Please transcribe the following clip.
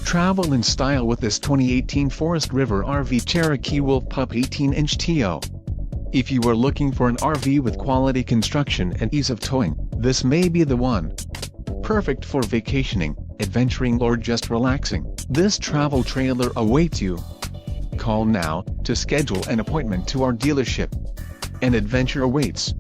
Travel in style with this 2018 Forest River RV Cherokee Wolf Pup 18TO. If you are looking for an RV with quality construction and ease of towing, this may be the one. Perfect for vacationing, adventuring or just relaxing, this travel trailer awaits you. Call now to schedule an appointment to our dealership. An adventure awaits.